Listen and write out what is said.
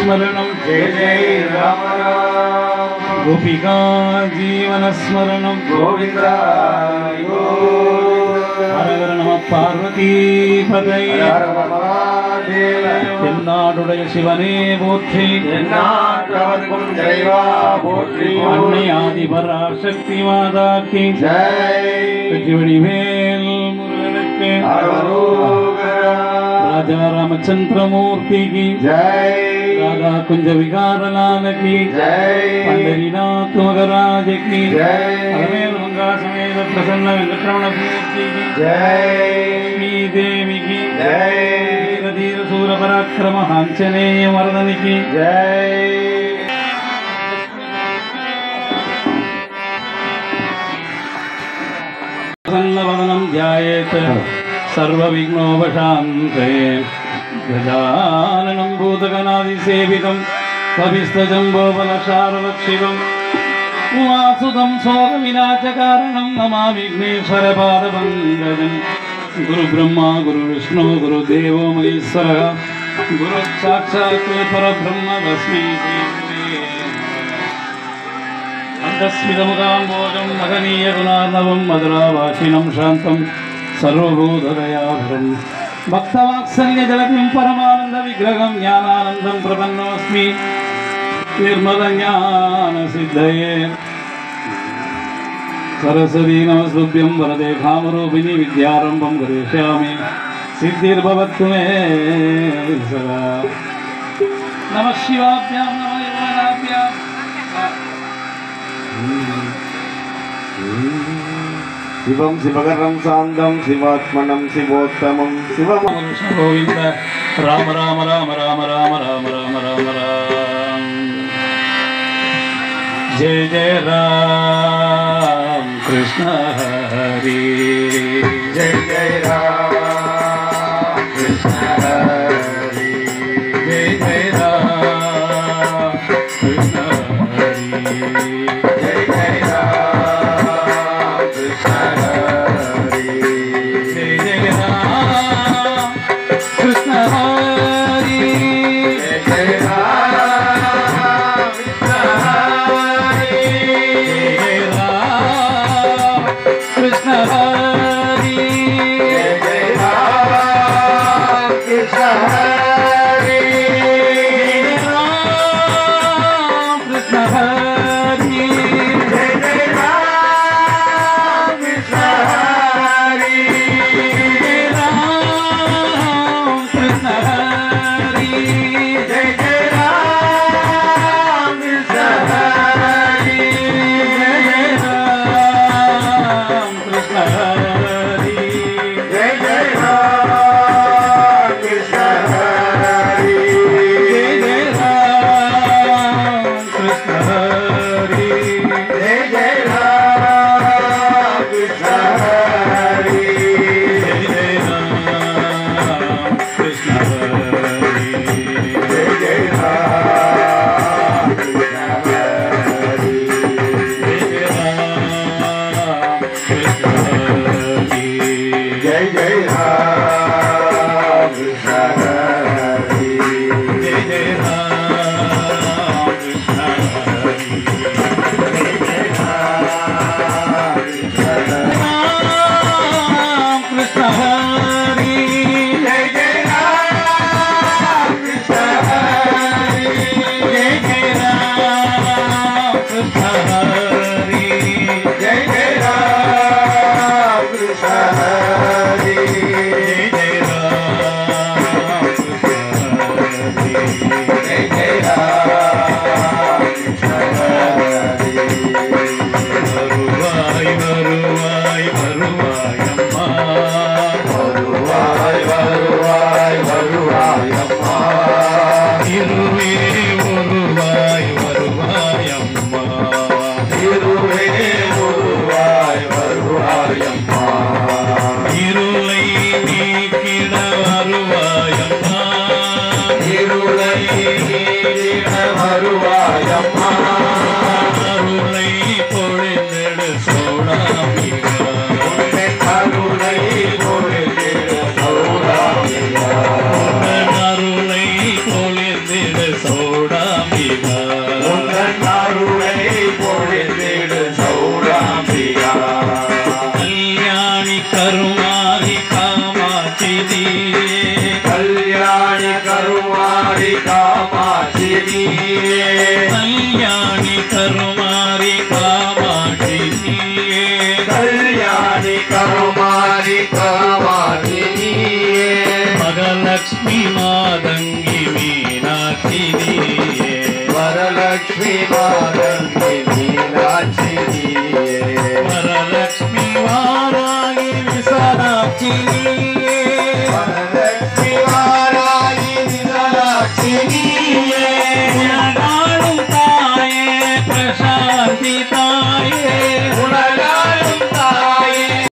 स्मरणं जय जय राम राम गोपिका जीवन स्मरणं गोविंद हर हर नमः पार्वती पतये தென்னாடுடைய சிவனே போற்றி தென்னாட்டவர்க்கும் இறைவா போற்றி அன்னை ஆதி பராசக்தி மாதா கி ஜெய் வெற்றிவடிவேல் முருகனுக்கு அரோகரா राजा रामचंद्र मूर्ति की जय राधा कुंज विहारलाल की जय पंडरीनाथ मगराज की जय मंगा समेत प्रसन्न वेंकटरमण मूर्ति की जय देवी की जय धीर सूर पराक्रम आंजनेय मर्दन की जय प्रसन्नवदनं ध्यायेत् सर्वविघ्नोपशान्ते गजाननं भूतगणादिसेवितं कविस्तजम्बोबलशारवक्षिवं उमासुतं शोकविनाशकारणं नमामि विघ्नेश्वरपादपङ्कजं गुरुब्रह्मा गुरुविष्णु गुरुदेवो महेश्वरः गुरुसाक्षात् परब्रह्म तस्मै अन्तस्मितमुखाम्बोजं महनीयगुणार्णवं मधुराभाषिणं शान्तं सर्वभूतदयाभरं भक्तवात्सल्यजलधिं परमानंद विग्रहं ज्ञानानन्दं प्रपन्नोऽस्मि निर्मलज्ञानसिद्धये सरस्वती नमस्तुभ्यं वरदे कामरूपिणी विद्यारम्भं करिष्यामि सिद्धिर्भवतु मे सदा नमः शिवाभ्यां नमः योगनाभ्यां शिवं शिवकरं शान्तं शिवात्मनं शिवोत्तमं शिवं गोविंद राम राम राम राम राम राम राम राम राम जय जय राम कृष्ण हरि जय जय राम कृष्ण हरि जय जय राम कृष्ण हरि जय जय राम कृष्ण हरि जय जय राम कृष्ण हरि जय जय राम कृष्ण हरि जय राम कृष्ण हरि जय जय राम कृष्ण हरि राम कृष्ण हरि கருமாரி காமாட்சி நீயே கல்யாணி கருமாரி காமாட்சி நீயே மகலட்சுமி மாதங்கி மீனாட்சி நீயே வரலட்சுமி மாதங்கி மீனாட்சி நீயே வரலட்சுமி வாராகி விசாலாட்சி நீயே வரலட்சுமி வாராகி விசாலாட்சி நீயே உலகாளும் தாயே பிரசாந்தி